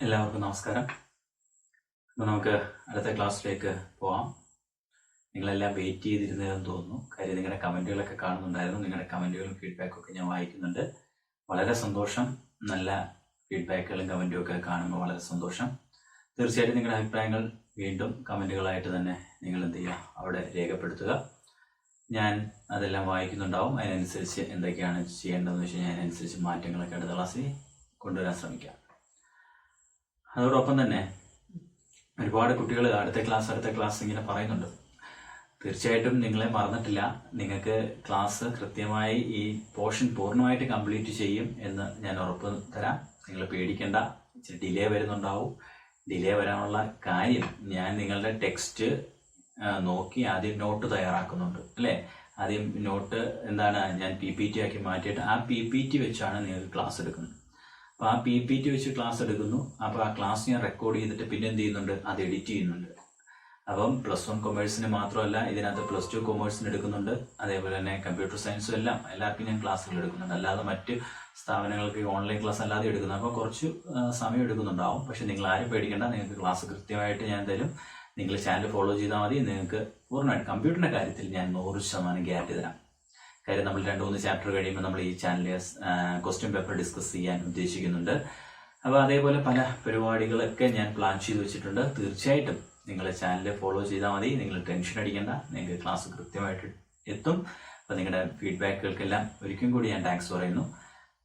എല്ലാവർക്കും നമസ്കാരം. അപ്പോൾ നമുക്ക് അടുത്ത ക്ലാസ്സിലേക്ക് പോവാം. നിങ്ങളെല്ലാം വെയിറ്റ് ചെയ്തിരുന്നതെന്ന് തോന്നുന്നു. കാര്യം നിങ്ങളുടെ കമൻറ്റുകളൊക്കെ കാണുന്നുണ്ടായിരുന്നു. നിങ്ങളുടെ കമൻറ്റുകളും ഫീഡ്ബാക്കൊക്കെ ഞാൻ വായിക്കുന്നുണ്ട്. വളരെ സന്തോഷം. നല്ല ഫീഡ്ബാക്കുകളും കമൻറ്റും ഒക്കെ കാണുമ്പോൾ വളരെ സന്തോഷം. തീർച്ചയായിട്ടും നിങ്ങളുടെ അഭിപ്രായങ്ങൾ വീണ്ടും കമൻറ്റുകളായിട്ട് തന്നെ നിങ്ങൾ എന്ത് ചെയ്യുക, അവിടെ രേഖപ്പെടുത്തുക. ഞാൻ അതെല്ലാം വായിക്കുന്നുണ്ടാവും. അതിനനുസരിച്ച് എന്തൊക്കെയാണ് ചെയ്യേണ്ടതെന്ന് വെച്ച് കഴിഞ്ഞാൽ അതിനനുസരിച്ച് മാറ്റങ്ങളൊക്കെ അടുത്ത ക്ലാസ്സിൽ കൊണ്ടുവരാൻ ശ്രമിക്കാം. അതോടൊപ്പം തന്നെ ഒരുപാട് കുട്ടികൾ അടുത്ത ക്ലാസ് ഇങ്ങനെ പറയുന്നുണ്ട്. തീർച്ചയായിട്ടും നിങ്ങളെ മറന്നിട്ടില്ല. നിങ്ങൾക്ക് ക്ലാസ് കൃത്യമായി ഈ പോർഷൻ പൂർണ്ണമായിട്ട് കംപ്ലീറ്റ് ചെയ്യും എന്ന് ഞാൻ ഉറപ്പ് തരാം. നിങ്ങൾ പേടിക്കേണ്ട. ഇച്ചിരി ഡിലേ വരുന്നുണ്ടാവും. ഡിലേ വരാനുള്ള കാര്യം, ഞാൻ നിങ്ങളുടെ ടെക്സ്റ്റ് നോക്കി ആദ്യം നോട്ട് തയ്യാറാക്കുന്നുണ്ട് അല്ലേ. ആദ്യം നോട്ട് എന്താണ്, ഞാൻ PPT ആക്കി മാറ്റിയിട്ട് ആ PPT വെച്ചാണ് നിങ്ങൾക്ക് ക്ലാസ് എടുക്കുന്നത്. അപ്പോൾ ആ PPT വെച്ച് ക്ലാസ് എടുക്കുന്നു. അപ്പോൾ ആ ക്ലാസ് ഞാൻ റെക്കോർഡ് ചെയ്തിട്ട് പിന്നെ എന്ത് ചെയ്യുന്നുണ്ട്, അത് എഡിറ്റ് ചെയ്യുന്നുണ്ട്. അപ്പം +1 കൊമേഴ്സിന് മാത്രമല്ല, ഇതിനകത്ത് +2 കൊമേഴ്സിന് എടുക്കുന്നുണ്ട്. അതേപോലെ തന്നെ കമ്പ്യൂട്ടർ സയൻസും എല്ലാവർക്കും ഞാൻ ക്ലാസ്സുകൾ എടുക്കുന്നുണ്ട്. അല്ലാതെ മറ്റ് സ്ഥാപനങ്ങൾക്ക് ഓൺലൈൻ ക്ലാസ് അല്ലാതെ എടുക്കുന്നത്. അപ്പോൾ കുറച്ച് സമയം എടുക്കുന്നുണ്ടാവും. പക്ഷെ നിങ്ങൾ ആരും പേടിക്കേണ്ട. നിങ്ങൾക്ക് ക്ലാസ് കൃത്യമായിട്ട് ഞാൻ തരും. നിങ്ങൾ ചാനൽ ഫോളോ ചെയ്താൽ മതി. നിങ്ങൾക്ക് പൂർണ്ണമായിട്ട് കമ്പ്യൂട്ടറിൻ്റെ കാര്യത്തിൽ ഞാൻ 100% ഗ്യാരണ്ടി തരാം. കാര്യം നമ്മൾ 2-3 ചാപ്റ്റർ കഴിയുമ്പോൾ നമ്മൾ ഈ ചാനലിൽ ക്വസ്റ്റ്യൻ പേപ്പർ ഡിസ്കസ് ചെയ്യാൻ ഉദ്ദേശിക്കുന്നുണ്ട്. അപ്പോൾ അതേപോലെ പല പരിപാടികളൊക്കെ ഞാൻ പ്ലാൻ ചെയ്ത് വെച്ചിട്ടുണ്ട്. തീർച്ചയായിട്ടും നിങ്ങൾ ചാനൽ ഫോളോ ചെയ്താൽ മതി. നിങ്ങൾ ടെൻഷൻ അടിക്കേണ്ട. നിങ്ങൾക്ക് ക്ലാസ് കൃത്യമായിട്ട് എത്തും. അപ്പോൾ നിങ്ങളുടെ ഫീഡ്ബാക്കുകൾക്കെല്ലാം ഒരിക്കലും കൂടി ഞാൻ താങ്ക്സ് പറയുന്നു.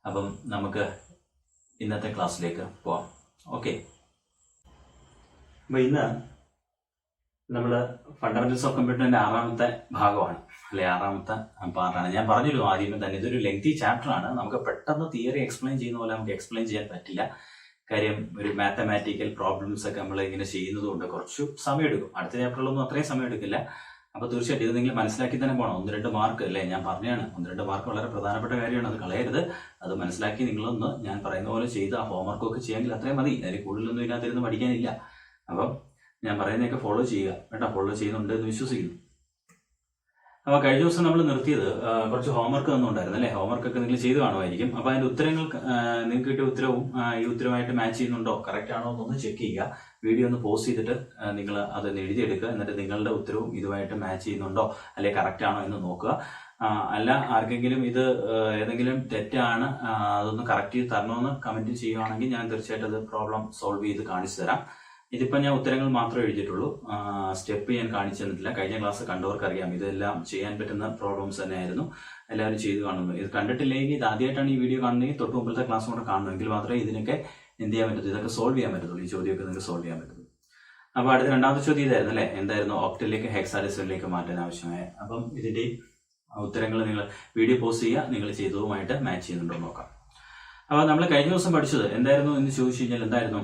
അപ്പം നമുക്ക് ഇന്നത്തെ ക്ലാസ്സിലേക്ക് പോവാം. ഓക്കെ. അപ്പോൾ ഇന്ന് നമ്മൾ ഫണ്ടമെന്റൽസ് ഓഫ് കമ്പ്യൂട്ടറിന്റെ 6ാമത്തെ ഭാഗമാണ്, അല്ലെ 6ാമത്തെ പാർട്ടാണ്. ഞാൻ പറഞ്ഞല്ലോ ആദ്യമേ തന്നെ ഇതൊരു ലെങ്തി ചാപ്റ്റർ ആണ്. നമുക്ക് പെട്ടെന്ന് തിയറി എക്സ്പ്ലെയിൻ ചെയ്യുന്ന പോലെ നമുക്ക് എക്സ്പ്ലെയിൻ ചെയ്യാൻ പറ്റില്ല. കാര്യം ഒരു മാത്തമാറ്റിക്കൽ പ്രോബ്ലംസ് ഒക്കെ നമ്മൾ ഇങ്ങനെ ചെയ്യുന്നത് കൊണ്ട് കുറച്ച് സമയം എടുക്കും. അടുത്ത ചാപ്റ്ററിലൊന്നും അത്രയും സമയം എടുക്കില്ല. അപ്പോൾ തീർച്ചയായിട്ടും ഇത് നിങ്ങൾ മനസ്സിലാക്കി തന്നെ പോകണം. 1-2 മാർക്ക് അല്ലേ, ഞാൻ പറഞ്ഞാണ് 1-2 മാർക്ക് വളരെ പ്രധാനപ്പെട്ട കാര്യമാണ്. അത് കളയരുത്. അത് മനസ്സിലാക്കി നിങ്ങളൊന്ന് ഞാൻ പറയുന്ന പോലെ ചെയ്ത് ആ ഹോംവർക്കൊക്കെ ചെയ്യാമെങ്കിൽ അത്രയും മതി. അതിൽ കൂടുതലൊന്നും ഇതിനകത്തിരുന്ന് പഠിക്കാനില്ല. അപ്പം ഞാൻ പറയുന്നതൊക്കെ ഫോളോ ചെയ്യുക കേട്ടോ. ഫോളോ ചെയ്യുന്നുണ്ട് എന്ന് വിശ്വസിക്കുന്നു. അപ്പോൾ കഴിഞ്ഞ ദിവസം നമ്മൾ നിർത്തിയത് കുറച്ച് ഹോംവർക്ക് തന്നുണ്ടായിരുന്നു അല്ലേ. ഹോംവർക്കൊക്കെ നിങ്ങൾ ചെയ്ത് കാണുമായിരിക്കും. അപ്പോൾ അതിൻ്റെ ഉത്തരങ്ങൾ നിങ്ങൾക്ക് കിട്ടിയ ഉത്തരവും ഈ ഉത്തരവുമായിട്ട് മാച്ച് ചെയ്യുന്നുണ്ടോ, കറക്റ്റ് ആണോ എന്നൊന്ന് ചെക്ക് ചെയ്യുക. വീഡിയോ ഒന്ന് പോസ് ചെയ്തിട്ട് നിങ്ങൾ അതൊന്ന് എഴുതിയെടുക്കുക. എന്നിട്ട് നിങ്ങളുടെ ഉത്തരവും ഇതുമായിട്ട് മാച്ച് ചെയ്യുന്നുണ്ടോ അല്ലെങ്കിൽ കറക്റ്റ് ആണോ എന്ന് നോക്കുക. അല്ല ആർക്കെങ്കിലും ഇത് ഏതെങ്കിലും തെറ്റാണ്, അതൊന്ന് കറക്റ്റ് ചെയ്ത് തരണമെന്ന് കമൻറ്റ് ചെയ്യുകയാണെങ്കിൽ ഞാൻ തീർച്ചയായിട്ടും അത് പ്രോബ്ലം സോൾവ് ചെയ്ത് കാണിച്ചു തരാം. ഇതിപ്പോൾ ഞാൻ ഉത്തരങ്ങൾ മാത്രമേ എഴുതിയിട്ടുള്ളൂ. സ്റ്റെപ്പ് ഞാൻ കാണിച്ചു തന്നിട്ടില്ല. കഴിഞ്ഞ ക്ലാസ് കണ്ടവർക്ക് അറിയാം. ഇതെല്ലാം ചെയ്യാൻ പറ്റുന്ന പ്രോബ്ലംസ് തന്നെയായിരുന്നു. എല്ലാവരും ചെയ്ത് കാണുന്നു. ഇത് കണ്ടിട്ടില്ലെങ്കിൽ, ഇത് ആദ്യമായിട്ടാണ് ഈ വീഡിയോ കാണുന്നതെങ്കിൽ തൊട്ട് മുമ്പിലത്തെ ക്ലാസ് കൂടെ കാണുമെങ്കിൽ മാത്രമേ ഇതിനൊക്കെ എന്ത് ചെയ്യാൻ പറ്റൂ, ഇതൊക്കെ സോൾവ് ചെയ്യാൻ പറ്റത്തുള്ളൂ. ഈ ചോദ്യമൊക്കെ നിങ്ങൾക്ക് സോൾവ് ചെയ്യാൻ പറ്റുള്ളൂ. അപ്പോൾ അടുത്ത 2ാമത്തെ ചോദ്യം ഇതായിരുന്നു അല്ലേ. എന്തായിരുന്നു, ഒക്ടലിലേക്ക് ഹെക്സാഡെസിമലിലേക്ക് മാറ്റാൻ ആവശ്യമായ. അപ്പം ഇതിന്റെ ഉത്തരങ്ങൾ നിങ്ങൾ വീഡിയോ പോസ്റ്റ് ചെയ്യുക. നിങ്ങൾ ചെയ്തതുമായിട്ട് മാച്ച് ചെയ്യുന്നുണ്ടോ നോക്കാം. അപ്പോൾ നമ്മൾ കഴിഞ്ഞ ദിവസം പഠിച്ചത് എന്തായിരുന്നു എന്ന് ചോദിച്ചു കഴിഞ്ഞാൽ എന്തായിരുന്നു,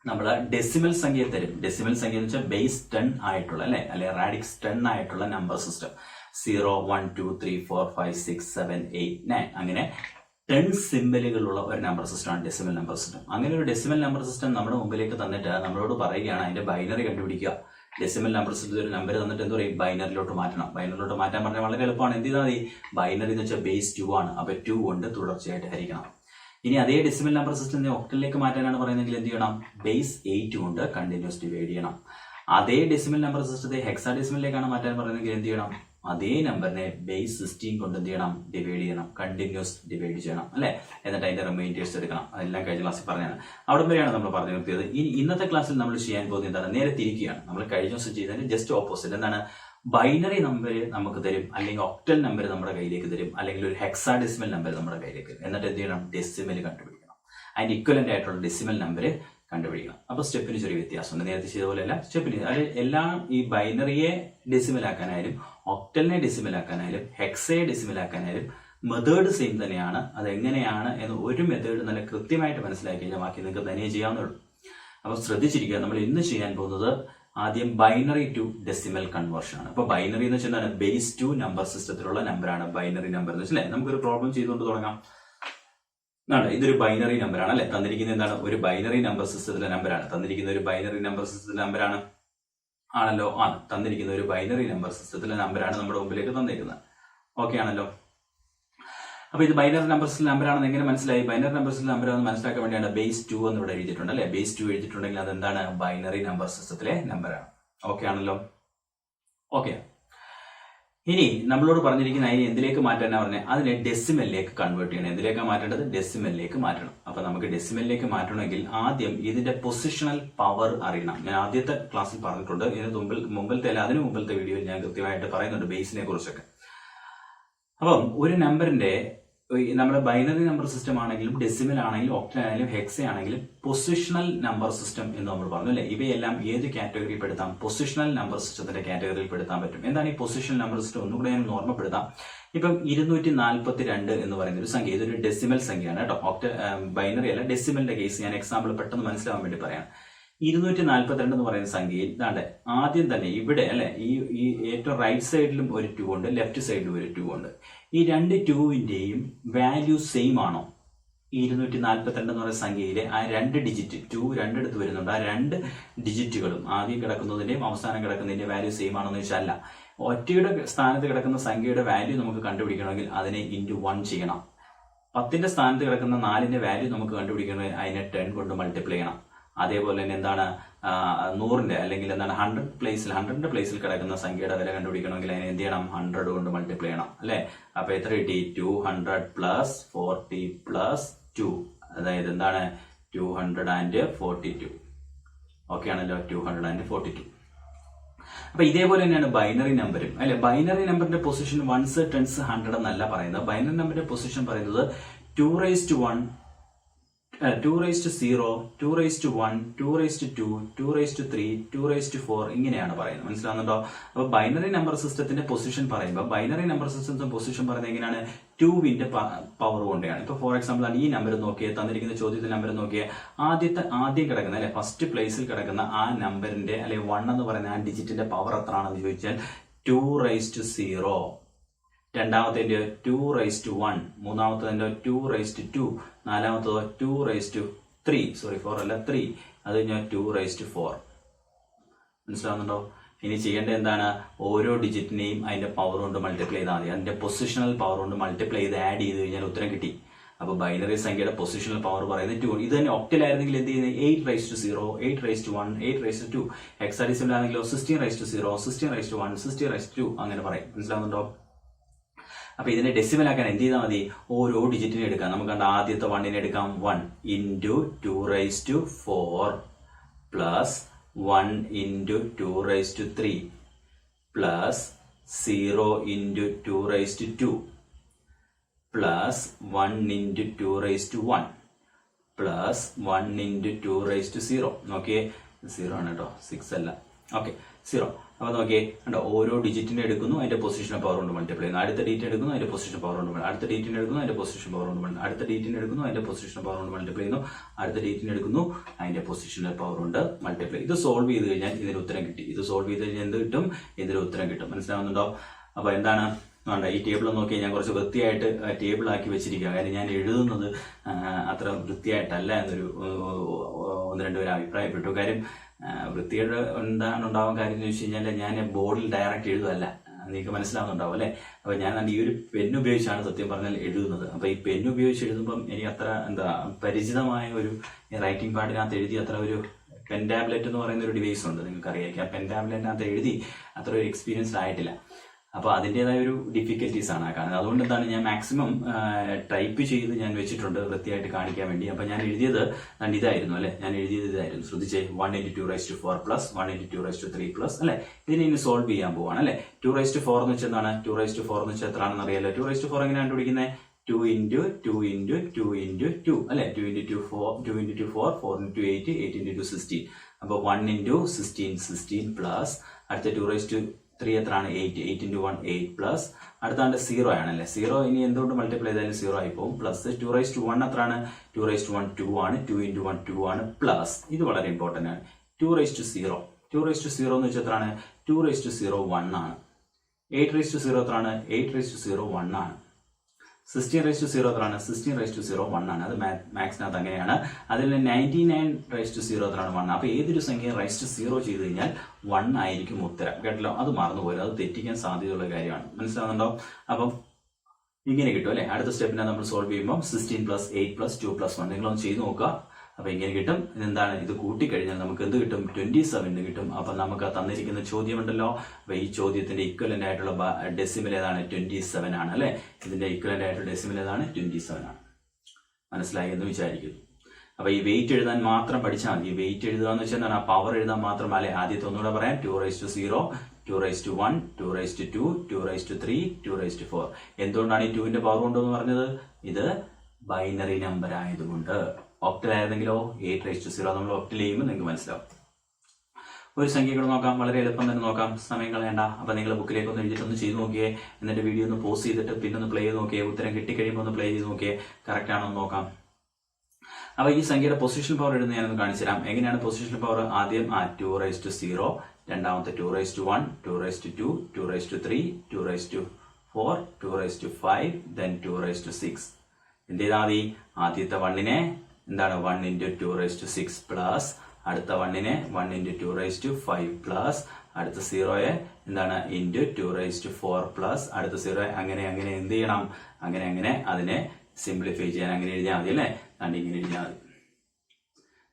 നമ്മൾ ഡെസിമൽ സംഖ്യ തരും. ഡെസിമൽ സംഖ്യ എന്ന് വെച്ചാൽ ബേസ് 10 ആയിട്ടുള്ള അല്ലെ റാഡിക്സ് 10 ആയിട്ടുള്ള നമ്പർ സിസ്റ്റം. 0, 1, 2, 3, 4, 5, 6, 7, 8, 9 അങ്ങനെ 10 സിംബലുകളുള്ള ഒരു നമ്പർ സിസ്റ്റമാണ് ഡെസിമൽ നമ്പർ സിസ്റ്റം. അങ്ങനെ ഒരു ഡെസിമൽ നമ്പർ സിസ്റ്റം നമ്മുടെ മുമ്പിലേക്ക് തന്നിട്ട് നമ്മളോട് പറയുകയാണ് അതിന്റെ ബൈനറി കണ്ടുപിടിക്കുക. ഡെസിമൽ നമ്പർ സിസ്റ്റത്തിൽ ഒരു നമ്പർ തന്നിട്ട് എന്ത് പറയും, ബൈനറിലോട്ട് മാറ്റണം. ബൈനറിലോട്ട് മാറ്റാൻ പറഞ്ഞാൽ വളരെ എളുപ്പമാണ്. എന്ത് ചെയ്താൽ മതി, ബൈനറി എന്ന് വെച്ചാൽ ബേസ് 2 ആണ്. അപ്പോൾ 2 കൊണ്ട് തുടർച്ചയായിട്ട് ഹരിക്കണം. ഇനി അതേ ഡെസിമൽ നമ്പർ സിസ്റ്റം ഒക്ടലിലേക്ക് മാറ്റാനാണ് പറയുന്നതെങ്കിൽ എന്ത് ചെയ്യണം, ബേസ് 8 കൊണ്ട് കണ്ടിന്യൂസ് ഡിവൈഡ് ചെയ്യണം. അതേ ഡെസിമൽ നമ്പർ സിസ്റ്റത്തെ ഹെക്സാഡെസിമലിലേക്കാണ് മാറ്റാൻ പറയുന്നതെങ്കിൽ എന്ത് ചെയ്യണം, അതേ നമ്പറിനെ ബേസ് 16 കൊണ്ട് എന്ത് ചെയ്യണം, ഡിവൈഡ് ചെയ്യണം, കണ്ടിന്യൂസ് ഡിവൈഡ് ചെയ്യണം അല്ലെ. എന്നിട്ട് അതിന്റെ റിമൈൻഡേഴ്സ് എടുക്കണം. അതെല്ലാം കഴിഞ്ഞ ക്ലാസ്സിൽ പറഞ്ഞാണ്. അവിടെ വരെയാണ് നമ്മൾ പറഞ്ഞു നിർത്തിയത്. ഇനി ഇന്നത്തെ ക്ലാസ്സിൽ നമ്മൾ ചെയ്യാൻ പോകുന്നത് എന്താണ്, നേരെ തിരിക്കുകയാണ്. നമ്മൾ കഴിഞ്ഞ ദിവസം ചെയ്തതിന് ജസ്റ്റ് ഓപ്പോസിറ്റ്. എന്താണ്, ബൈനറി നമ്പർ നമുക്ക് തരും, അല്ലെങ്കിൽ ഒക്ടൽ നമ്പർ നമ്മുടെ കയ്യിലേക്ക് തരും, അല്ലെങ്കിൽ ഒരു ഹെക്സാഡെസിമൽ നമ്പർ നമ്മുടെ കയ്യിലേക്ക് തരും. എന്നിട്ട് എന്ത് ചെയ്യണം, ഡെസിമൽ കണ്ടുപിടിക്കണം. അതിന്റെ ഇക്വലന്റ് ആയിട്ടുള്ള ഡെസിമൽ നമ്പർ കണ്ടുപിടിക്കണം. അപ്പൊ സ്റ്റെപ്പിന് ചെറിയ വ്യത്യാസമുണ്ട്. നേരത്തെ ചെയ്ത പോലെയല്ല, സ്റ്റെപ്പിന് അത് എല്ലാം ഈ ബൈനറിയെ ഡെസിമൽ ആക്കാനായാലും ഒക്ടലിനെ ഡെസിമൽ ആക്കാനായാലും ഹെക്സയെ ഡെസിമൽ ആക്കാനായാലും മെത്തേഡ് സെയിം തന്നെയാണ്. അത് എങ്ങനെയാണ് എന്ന് ഒരു മെത്തേഡ് നല്ല കൃത്യമായിട്ട് മനസ്സിലാക്കി കഴിഞ്ഞാൽ ബാക്കി നിങ്ങൾക്ക് തനിയെ ചെയ്യാവുന്നുള്ളൂ. അപ്പൊ ശ്രദ്ധിച്ചിരിക്കുക. നമ്മൾ ഇന്ന് ചെയ്യാൻ പോകുന്നത് ആദ്യം ബൈനറി ടു ഡെസിമൽ കൺവേർഷൻ ആണ്. അപ്പൊ ബൈനറി എന്ന് വെച്ചാൽ ബേസ് 2 നമ്പർ സിസ്റ്റത്തിലുള്ള നമ്പറാണ് ബൈനറി നമ്പർ എന്ന് വെച്ചാൽ. നമുക്കൊരു പ്രോബ്ലം ചെയ്തുകൊണ്ട് തുടങ്ങാം. ഇതൊരു ബൈനറി നമ്പറാണ് അല്ലെ. തന്നിരിക്കുന്നത് എന്താണ്, ഒരു ബൈനറി നമ്പർ സിസ്റ്റത്തിലെ നമ്പറാണ്. തന്നിരിക്കുന്ന ഒരു ബൈനറി നമ്പർ സിസ്റ്റത്തിലെ നമ്പറാണ് ആണല്ലോ. തന്നിരിക്കുന്ന ഒരു ബൈനറി നമ്പർ സിസ്റ്റത്തിലെ നമ്പറാണ് നമ്മുടെ മുമ്പിലേക്ക് തന്നിരിക്കുന്നത്. ഓക്കെ ആണല്ലോ. അപ്പോൾ ഇത് ബൈനറി നമ്പേഴ്സിൽ നമ്പറാണെന്ന് എങ്ങനെ മനസ്സിലായി? ബൈനറി നമ്പേഴ്സിൽ നമ്പറാണെന്ന് മനസ്സിലാക്കാൻ വേണ്ടിയാണ് ബേസ് 2 എന്ന് ഇവിടെ എഴുതിയിട്ടുണ്ട് അല്ലെ. ബേസ് 2 എഴുതിയിട്ടുണ്ടെങ്കിൽ അതെന്താണ്? ബൈനറി നമ്പർ സിസ്റ്റത്തിലെ നമ്പറാണ്. ഓക്കെ ആണല്ലോ. ഓക്കെ, ഇനി നമ്മളോട് പറഞ്ഞിരിക്കുന്ന അതിനെ എന്തിലേക്ക് മാറ്റാനാ പറഞ്ഞത്? അതിനെ ഡെസിമലിലേക്ക് കൺവേർട്ട് ചെയ്യണം. എന്തിലേക്കാണ് മാറ്റേണ്ടത്? ഡെസിമലിലേക്ക് മാറ്റണം. അപ്പൊ നമുക്ക് ഡെസിമലിലേക്ക് മാറ്റണമെങ്കിൽ ആദ്യം ഇതിന്റെ പൊസിഷണൽ പവർ അറിയണം. ഞാൻ ആദ്യത്തെ ക്ലാസ്സിൽ പറഞ്ഞിട്ടുണ്ട്. ഇതിന് മുമ്പിലത്തെ അല്ല അതിന് മുമ്പിലത്തെ വീഡിയോയിൽ ഞാൻ കൃത്യമായിട്ട് പറയുന്നുണ്ട് ബേസിനെ കുറിച്ചൊക്കെ. അപ്പം ഒരു നമ്പറിന്റെ നമ്മുടെ ബൈനറി നമ്പർ സിസ്റ്റം ആണെങ്കിലും ഡെസിമൽ ആണെങ്കിലും ഒക്ടൽ ആണെങ്കിലും ഹെക്സ ആണെങ്കിലും പൊസിഷണൽ നമ്പർ സിസ്റ്റം എന്ന് നമ്മൾ പറഞ്ഞു അല്ലെ. ഇവയെല്ലാം ഏത് കാറ്റഗറിയിൽ പെടുത്താം? പൊസിഷണൽ നമ്പർ സിസ്റ്റത്തിന്റെ കാറ്റഗറിയിൽ പെടുത്താൻ പറ്റും. എന്താണ് ഈ പൊസിഷണൽ നമ്പർ സിസ്റ്റം? ഒന്നുകൂടെ ഞാൻ ഓർമ്മപ്പെടുത്താം. ഇപ്പം 242 എന്ന് പറയുന്ന ഒരു സംഖ്യ, ഇതൊരു ഡെസിമൽ സംഖ്യയാണ് കേട്ടോ. ബൈനറി അല്ല, ഡെസിമലിന്റെ കേസ് ഞാൻ എക്സാമ്പിൾ പെട്ടെന്ന് മനസ്സിലാവാൻ വേണ്ടി പറയാം. 242 എന്ന് പറയുന്ന സംഖ്യയിൽ ഇതാണ്ട് ആദ്യം തന്നെ ഇവിടെ അല്ലെ ഈ ഏറ്റവും റൈറ്റ് സൈഡിലും ഒരു 2 ഉണ്ട്, ലെഫ്റ്റ് സൈഡിലും ഒരു 2 ഉണ്ട്. ഈ രണ്ട് 2വിന്റെയും വാല്യൂ സെയിം ആണോ? ഈ 242 എന്ന് പറയുന്ന സംഖ്യയിലെ ആ രണ്ട് ഡിജിറ്റ് 2 രണ്ടിടത്ത് വരുന്നുണ്ട്. ആ രണ്ട് ഡിജിറ്റുകളും ആദ്യം കിടക്കുന്നതിന്റെയും അവസാനം കിടക്കുന്നതിന്റെ വാല്യൂ സെയിം ആണോ എന്ന് വെച്ചാൽ അല്ല. ഒറ്റയുടെ സ്ഥാനത്ത് കിടക്കുന്ന സംഖ്യയുടെ വാല്യൂ നമുക്ക് കണ്ടുപിടിക്കണമെങ്കിൽ അതിനെ ഇൻറ്റു 1 ചെയ്യണം. 10ന്റെ സ്ഥാനത്ത് കിടക്കുന്ന 4ന്റെ വാല്യൂ നമുക്ക് കണ്ടുപിടിക്കണമെങ്കിൽ അതിനെ 10 കൊണ്ട് മൾട്ടിപ്ലൈ ചെയ്യണം. അതേപോലെ തന്നെ എന്താണ് 100ന്റെ അല്ലെങ്കിൽ എന്താണ് 100ന്റെ പ്ലേസിൽ കിടക്കുന്ന സംഖ്യയുടെ വില കണ്ടുപിടിക്കണമെങ്കിൽ അതിനെ എന്ത് ചെയ്യണം? 100 കൊണ്ട് മൾട്ടിപ്ലൈ ചെയ്യണം അല്ലെ. അപ്പൊ എത്ര കിട്ടി? 200 പ്ലസ് 40 പ്ലസ് 2, അതായത് എന്താണ് 242. ഓക്കെ ആണല്ലോ, 242. അപ്പൊ ഇതേപോലെ തന്നെയാണ് ബൈനറി നമ്പറും അല്ലെ. ബൈനറി നമ്പറിന്റെ പൊസിഷൻ 1s 10s 100 എന്നല്ല പറയുന്നത്. ബൈനറി നമ്പറിന്റെ പൊസിഷൻ പറയുന്നത് 2^1, 2^0, 2^1, 2^2, 2^3, 2^4 ഇങ്ങനെയാണ് പറയുന്നത്. മനസ്സിലാവുന്നുണ്ടോ? അപ്പൊ ബൈനറി നമ്പർ സിസ്റ്റത്തിന്റെ പൊസിഷൻ പറയുമ്പോൾ ബൈനറി നമ്പർ സിസ്റ്റത്തിന്റെ പൊസിഷൻ പറയുന്നത് എങ്ങനെയാണ്? 2വിന്റെ പവർ കൊണ്ടാണ്. ഇപ്പൊ ഫോർ എക്സാമ്പിൾ ആണ് ഈ നമ്പർ നോക്കിയേ, തന്നിരിക്കുന്ന ചോദ്യത്തിൽ നമ്പർ നോക്കിയേ, ആദ്യം കിടക്കുന്ന അല്ലെ ഫസ്റ്റ് പ്ലേസിൽ കിടക്കുന്ന ആ നമ്പറിന്റെ അല്ലെ 1 എന്ന് പറയുന്ന ആ ഡിജിറ്റിന്റെ പവർ എത്ര ആണെന്ന് ചോദിച്ചാൽ 2^0. രണ്ടാമത്തെ 2^1, മൂന്നാമത്തെ 2^2, നാലാമത്തത് 2^3, സോറി 4 അല്ല 3, അത് കഴിഞ്ഞാൽ 2^4. മനസ്സിലാവുന്നുണ്ടോ? ഇനി ചെയ്യേണ്ടത് എന്താണ്? ഓരോ ഡിജിറ്റിനെയും അതിന്റെ പവർ കൊണ്ട് മൾട്ടിപ്ലൈ ചെയ്താൽ മതി. അതിന്റെ പൊസിഷണൽ പവർ കൊണ്ട് മൾട്ടിപ്ലൈ ചെയ്ത് ആഡ് ചെയ്ത് കഴിഞ്ഞാൽ ഉത്തരം കിട്ടി. അപ്പൊ ബൈനറി സംഖ്യയുടെ പൊസിഷണൽ പവർ പറയുന്നത് 2. ഇത് തന്നെ ഒക്ടലായിരുന്നെങ്കിൽ എന്ത് ചെയ്യുന്നത്? 8^0, 8^1, 8^2. ഹെക്സാഡെസിമൽ ആണെങ്കിലോ 16^0, 16^1, 16^2 അങ്ങനെ പറയും. മനസ്സിലാവുന്നുണ്ടോ? അപ്പൊ ഇതിനെ ഡെസിമൽ ആക്കാൻ എന്ത് ചെയ്താൽ മതി? ഓരോ ഡിജിറ്റിനെ എടുക്കാം. നമുക്ക് കണ്ട ആദ്യത്തെ 1നെ എടുക്കാം. 1 into 2^4 plus 1 into 2^3 plus 0 into 2^2 plus 1 into 2^1 plus 1 into 2^0. നോക്കിയേ, 0 ആണ് കേട്ടോ, 6 അല്ല. ഓക്കെ, 0. അപ്പൊ നോക്കിയേ കണ്ടോ, ഓരോ ഡിജിറ്റിനെ എടുക്കുന്നു, അതിന്റെ പൊസിഷൻ പവർ കൊണ്ട് മൾട്ടിപ്ലൈ ചെയ്യുന്നു. അടുത്ത ഡിജിറ്റ് എടുക്കുന്നു, അതിന്റെ പൊസിഷൻ പവർ കൊണ്ട് അടുത്ത ഡിജിറ്റിനെ എടുക്കുന്നു, അതിന്റെ പൊസിഷൻ പവർ കൊണ്ട് അടുത്ത ഡിജിറ്റിനെ എടുക്കുന്നു, അതിന്റെ പൊസിഷൻ പവർ കൊണ്ട് മൾട്ടിപ്ലൈ ചെയ്യുന്നു. അടുത്ത ഡിജിറ്റിനെ എടുക്കുന്നു, അതിന്റെ പൊസിഷണൽ പവർ കൊണ്ട് മൾട്ടിപ്ലൈ. ഇത് സോൾവ് ചെയ്ത് കഴിഞ്ഞാൽ ഇതിന് ഉത്തരം കിട്ടി. ഇത് സോൾവ് ചെയ്ത് കഴിഞ്ഞാൽ എന്ത് കിട്ടും? ഇതിന് ഉത്തരം കിട്ടും. മനസ്സിലാവുന്നുണ്ടോ? അപ്പൊ എന്താണ് വേണ്ട, ഈ ടേബിൾ നോക്കി ഞാൻ കുറച്ച് വൃത്തിയായിട്ട് ടേബിൾ ആക്കി വെച്ചിരിക്കുക. കാര്യം ഞാൻ എഴുതുന്നത് അത്ര വൃത്തിയായിട്ടല്ല എന്നൊരു 1-2 പേര് അഭിപ്രായപ്പെട്ടു. കാര്യം വൃത്തിയുടെ എന്താണ് ഉണ്ടാവാൻ കാര്യം എന്ന് വെച്ച് കഴിഞ്ഞാൽ ഞാൻ ബോർഡിൽ ഡയറക്റ്റ് എഴുതുമല്ല. നിങ്ങൾക്ക് മനസ്സിലാവുന്നുണ്ടാവും അല്ലെ. അപ്പൊ ഞാൻ ഈ ഒരു പെൻ ഉപയോഗിച്ചാണ് സത്യം പറഞ്ഞാൽ എഴുതുന്നത്. അപ്പൊ ഈ പെൻ ഉപയോഗിച്ച് എഴുതുമ്പം എനിക്ക് അത്ര പരിചിതമായ ഒരു റൈറ്റിംഗ് പാഡിനകത്ത് എഴുതി അത്ര ഒരു പെൻ ടാബ്ലറ്റ് എന്ന് പറയുന്ന ഒരു ഡിവൈസ് ഉണ്ട്, നിങ്ങൾക്ക് അറിയാം. ആ പെൻ ടാബ്ലറ്റിനകത്ത് എഴുതി അത്ര ഒരു എക്സ്പീരിയൻസ്ഡ് ആയിട്ടില്ല. അപ്പൊ അതിൻ്റെതായ ഒരു ഡിഫിക്കൽറ്റീസ് ആണ് ആ കാണുന്നത്. അതുകൊണ്ട് എന്താണ് ഞാൻ മാക്സിമം ടൈപ്പ് ചെയ്ത് ഞാൻ വെച്ചിട്ടുണ്ട് വൃത്തിയായിട്ട് കാണിക്കാൻ വേണ്ടി. അപ്പൊ ഞാൻ എഴുതിയത് ഇതായിരുന്നു അല്ലെ. ഞാൻ എഴുതിയത് ഇതായിരുന്നു, ശ്രദ്ധിച്ചേ. 1 × 2^4 പ്ലസ് 1 × 2^3 പ്ലസ് അല്ലെ. ഇതിനെ ഇനി സോൾവ് ചെയ്യാൻ പോവാണ് അല്ലെ. 2^4 എന്ന് വെച്ചാൽ എന്താണ്? 2^4 എന്ന് വെച്ചാൽ എത്രയാണെന്ന് അറിയാലോ. 2^4 എങ്ങനെയാണ് കണ്ടുപിടിക്കുന്നത്? 2 × 2 × 2 × 2 അല്ലെ. 2 × 2 4, 2 × 2 4, 4 × 8, 8 × 2 16. അപ്പൊ 1 × 16, 16 പ്ലസ് അടുത്ത 2^3 എത്രയാണ്? 8, 8 × 1 8 പ്ലസ് അടുത്താണ്ട് 0 ആണല്ലേ. 0 ഇനി എന്തുകൊണ്ട് മൾട്ടിപ്ലൈ ചെയ്താലും 0 ആയി പോകും. പ്ലസ് 2^1 എത്രയാണ്? 2^1 2 ആണ്. 2 × 1 2 ആണ്. പ്ലസ് ഇത് വളരെ ഇമ്പോർട്ടന്റ് ആണ് 2^0. 2^0 എന്ന് വെച്ചാൽ എത്രയാണ്? 2^0 1 ആണ്. 8^0 എത്രയാണ്? 8^0 1 ആണ്. 16^0 എത്രയാണ്? 16^0 1 ആണ്. അത് മാത്സിനകത്ത് അങ്ങനെയാണ്. അതിൽ 99^0 എത്രയാണ്? 1. അപ്പൊ ഏതൊരു സംഖ്യ ⁻0 ചെയ്ത് കഴിഞ്ഞാൽ 1 ആയിരിക്കും ഉത്തരം. കേട്ടല്ലോ, അത് മറന്നുപോയത്. അത് തെറ്റിക്കാൻ സാധ്യതയുള്ള കാര്യമാണ്. മനസ്സിലാവുന്നുണ്ടോ? അപ്പം ഇങ്ങനെ കിട്ടും അല്ലെ. അടുത്ത സ്റ്റെപ്പിനെ നമ്മൾ സോൾവ് ചെയ്യുമ്പോൾ 16 + 8 + 2 + 1 നിങ്ങളൊന്ന് ചെയ്ത് നോക്കുക. അപ്പൊ ഇങ്ങനെ കിട്ടും. ഇതെന്താണ്, ഇത് കൂട്ടിക്കഴിഞ്ഞാൽ നമുക്ക് എന്ത് കിട്ടും, 27 കിട്ടും. അപ്പൊ നമുക്ക് തന്നിരിക്കുന്ന ചോദ്യമുണ്ടല്ലോ, അപ്പൊ ഈ ചോദ്യത്തിന്റെ ഇക്വലന്റ് ആയിട്ടുള്ള ഡെസിമൽ ഏതാണ്, 27 ആണ് അല്ലെ. ഇതിന്റെ ഇക്വലന്റ് ആയിട്ടുള്ള ഡെസിമൽ ഏതാണ്, 27 ആണ്. മനസ്സിലായി എന്ന് വിചാരിക്കുന്നു. അപ്പൊ ഈ വെയിറ്റ് എഴുതാൻ മാത്രം പഠിച്ചാൽ മതി. വെയിറ്റ് എഴുതുക എന്ന് വെച്ചാൽ എന്താണ്, പവർ എഴുതാൻ മാത്രം അല്ലെ. ആദ്യത്തെ ഒന്നുകൂടെ പറയാം, 2⁻0, 2⁻1, 2⁻2, 2⁻3, 2⁻4. എന്തുകൊണ്ടാണ് ഈ 2ന്റെ പവർ കൊണ്ടെന്ന് പറഞ്ഞത്, ഇത് ബൈനറി നമ്പർ ആയതുകൊണ്ട്. ഒക്ടലായിരുന്നെങ്കിലോ 8⁻0 നമ്മൾ ഒക്ടൽ ചെയ്യുമ്പോൾ നിങ്ങൾക്ക് മനസ്സിലാവും. ഒരു സംഖ്യ കൂടെ നോക്കാം, വളരെ എളുപ്പം തന്നെ നോക്കാം, സമയം കളയണ്ട. അപ്പൊ നിങ്ങൾ ബുക്കിലേക്ക് ഒന്ന് എഴുതിയിട്ടൊന്ന് ചെയ്ത് നോക്കിയേ, എന്നിട്ട് വീഡിയോ ഒന്ന് പോസ് ചെയ്തിട്ട് പിന്നെ ഒന്ന് പ്ലേ ചെയ്ത് നോക്കിയേ, ഉത്തരം കിട്ടിക്കഴിയുമ്പോൾ ഒന്ന് പ്ലേ ചെയ്ത് നോക്കിയേ, കറക്റ്റ് ആണോ എന്ന് നോക്കാം. അപ്പൊ ഈ സംഖ്യയുടെ പൊസിഷൻ പവർ എഴുതുന്ന ഞാനൊന്ന് കാണിച്ചു തരാം. എങ്ങനെയാണ് പൊസിഷൻ പവർ, ആദ്യം 2⁻0, രണ്ടാമത്തെ 2⁻1, 2⁻2, 2⁻3, 2⁻4, 2⁻5, then 2⁻6. എന്ത് ചെയ്താൽ മതി, ആദ്യത്തെ 1നെ എന്താണ് 1 × 2⁻6 പ്ലസ് അടുത്ത 1നെ 1 × 2⁻5 പ്ലസ് അടുത്ത 0യെ എന്താണ് × 2⁻4 പ്ലസ് അടുത്ത 0. അങ്ങനെ എന്ത് ചെയ്യണം, അങ്ങനെ അതിനെ സിംപ്ലിഫൈ ചെയ്യാൻ അങ്ങനെ എഴുതിയാൽ മതി അല്ലെ. ഇങ്ങനെ എഴുതിയാൽ മതി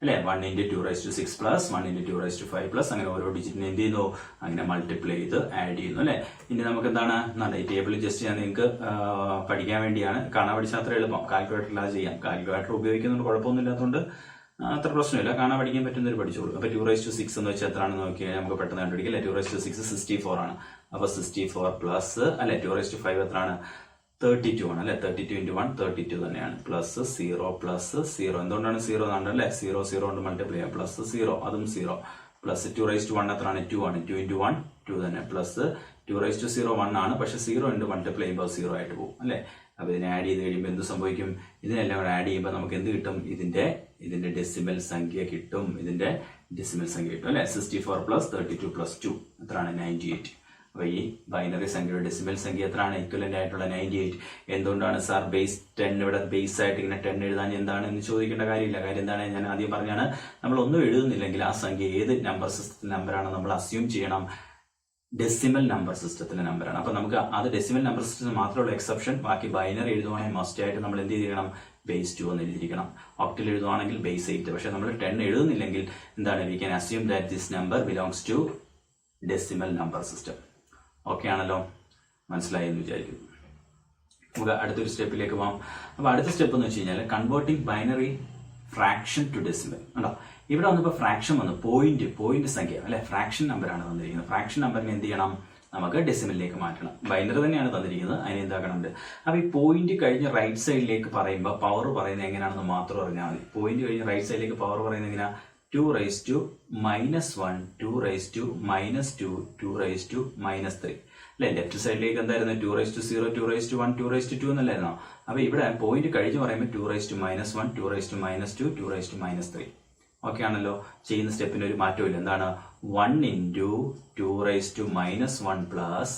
അല്ലെ. 1 × 2⁻6 പ്ലസ് 1 × 2⁻5 പ്ലസ് അങ്ങനെ ഓരോ ഡിജിറ്റിനെ എന്ത് ചെയ്യുന്നു, അങ്ങനെ മൾട്ടിപ്ലൈ ചെയ്ത് ആഡ് ചെയ്യുന്നു അല്ലെ. ഇനി നമുക്ക് എന്താണ് ഈ ടേബിൾ ജസ്റ്റ് ഞാൻ നിങ്ങൾക്ക് പഠിക്കാൻ വേണ്ടിയാണ്, കാണാൻ പഠിച്ചാൽ അത്ര എളുപ്പം. കാൽക്കുലേറ്റർ ഇല്ലാതെ ചെയ്യാം. കാൽക്കുലേറ്റർ ഉപയോഗിക്കുന്നുണ്ട്, കുഴപ്പമൊന്നുമില്ലാത്തതുകൊണ്ട് അത്ര പ്രശ്നമില്ല, കാണാൻ പഠിക്കാൻ പറ്റുന്നൊരു പഠിച്ചോളൂ. അപ്പൊ 2⁻6 എന്ന് വെച്ചാൽ എത്രയാണെന്ന് നോക്കിയാൽ നമുക്ക് പെട്ടെന്ന് കണ്ടുപിടിക്കാം അല്ലെ. 2⁻6 64 ആണ്. അപ്പൊ 64 പ്ലസ് അല്ലെ 2⁻5 എത്രയാണ്, 32 ആണ് അല്ലെ. 32 × 1 32 തന്നെയാണ്. Plus 0 plus 0. എന്തുകൊണ്ടാണ് 0 എന്നാണ് അല്ലെ, 0 കൊണ്ട് മൾട്ടിപ്ലൈ ചെയ്യാം. പ്ലസ് 0 അതും 0 പ്ലസ് 2⁻1 എത്രയാണ്, 2 ആണ്. 2 × 1 2 തന്നെ. പ്ലസ് 2⁻0 1 ആണ്, പക്ഷെ 0 കൊണ്ട് മൾട്ടിപ്ലൈ ചെയ്യുമ്പോൾ 0 ആയിട്ട് പോകും അല്ലെ. അപ്പൊ ഇതിനെ ആഡ് ചെയ്ത് കഴിയുമ്പോൾ എന്ത് സംഭവിക്കും, ഇതിനെല്ലാം കൂടെ ആഡ് ചെയ്യുമ്പോൾ നമുക്ക് എന്ത് കിട്ടും, ഇതിന്റെ ഡെസിമൽ സംഖ്യ കിട്ടും. ഇതിന്റെ ഡെസിമൽ സംഖ്യ കിട്ടും അല്ലെ. 64 പ്ലസ് 32 പ്ലസ് 2 എത്രയാണ്, 98. അപ്പൊ ഈ ബൈനറി സംഖ്യയുടെ ഡെസിമൽ സംഖ്യ എത്രയാണ്, ഇക്വലന്റ് ആയിട്ടുള്ള 98. എന്തുകൊണ്ടാണ് സാർ ബേസ് 10 ഇവിടെ ബേസ് ആയിട്ട് ഇങ്ങനെ 10 എഴുതാൻ എന്താണ് എന്ന് ചോദിക്കേണ്ട കാര്യമില്ല. കാര്യം എന്താണ്, ഞാൻ ആദ്യം പറഞ്ഞാണ്, നമ്മൾ ഒന്നും എഴുതുന്നില്ലെങ്കിൽ ആ സംഖ്യ ഏത് നമ്പർ സിസ്റ്റത്തിലെ നമ്പറാണ് നമ്മൾ അസ്യൂം ചെയ്യണം, ഡെസിമൽ നമ്പർ സിസ്റ്റത്തിലെ നമ്പറാണ്. അപ്പൊ നമുക്ക് അത് ഡെസിമൽ നമ്പർ സിസ്റ്റത്തിന് മാത്രമുള്ള എക്സെപ്ഷൻ. ബാക്കി ബൈനറി എഴുതുവാണെങ്കിൽ മസ്റ്റ് ആയിട്ട് നമ്മൾ എന്ത് ചെയ്യണം, ബേസ് 2 എന്ന് എഴുതിയിരിക്കണം. Octal എഴുതുവാണെങ്കിൽ base 8. പക്ഷെ നമ്മൾ 10 എഴുതുന്നില്ലെങ്കിൽ എന്താണ്, we can assume that this number belongs to decimal number system. Okay ആണല്ലോ, മനസ്സിലായി എന്ന് വിചാരിക്കുന്നു. നമുക്ക് അടുത്തൊരു സ്റ്റെപ്പിലേക്ക് പോകാം. അപ്പൊ അടുത്ത സ്റ്റെപ്പ് എന്ന് വെച്ച് കഴിഞ്ഞാൽ converting binary fraction to decimal. ഉണ്ടോ, ഇവിടെ വന്നപ്പോൾ ഫ്രാക്ഷൻ വന്നു, പോയിന്റ് സംഖ്യ അല്ലെ, ഫ്രാക്ഷൻ നമ്പറാണ് തന്നിരിക്കുന്നത്. ഫ്രാക്ഷൻ നമ്പറിനെ എന്ത് ചെയ്യണം, നമുക്ക് ഡെസിമലിലേക്ക് മാറ്റണം. ബൈനറി തന്നെയാണ് തന്നിരിക്കുന്നത്, അതിന് എന്താക്കണമുണ്ട്. അപ്പൊ ഈ പോയിന്റ് കഴിഞ്ഞ് റൈറ്റ് സൈഡിലേക്ക് പറയുമ്പോൾ പവർ പറയുന്നത് എങ്ങനെയാണെന്ന് മാത്രം അറിഞ്ഞാൽ മതി. പോയിന്റ് കഴിഞ്ഞ് റൈറ്റ് സൈഡിലേക്ക് പവർ പറയുന്നത് എങ്ങനെയാ, 2⁻−1, 2⁻−2, 2⁻3 അല്ലെ. ലെഫ്റ്റ് സൈഡിലേക്ക് എന്തായിരുന്നു, 2⁻0, 2⁻1, 2⁻2 എന്നല്ലായിരുന്നോ. അപ്പൊ ഇവിടെ പോയിന്റ് കഴിഞ്ഞ് പറയുമ്പോൾ 2⁻−1, 2⁻−2, 2⁻3. ഓക്കെ ആണല്ലോ. ചെയ്യുന്ന സ്റ്റെപ്പിന് ഒരു മാറ്റമില്ല. എന്താണ്, 1 × 2⁻−1 പ്ലസ്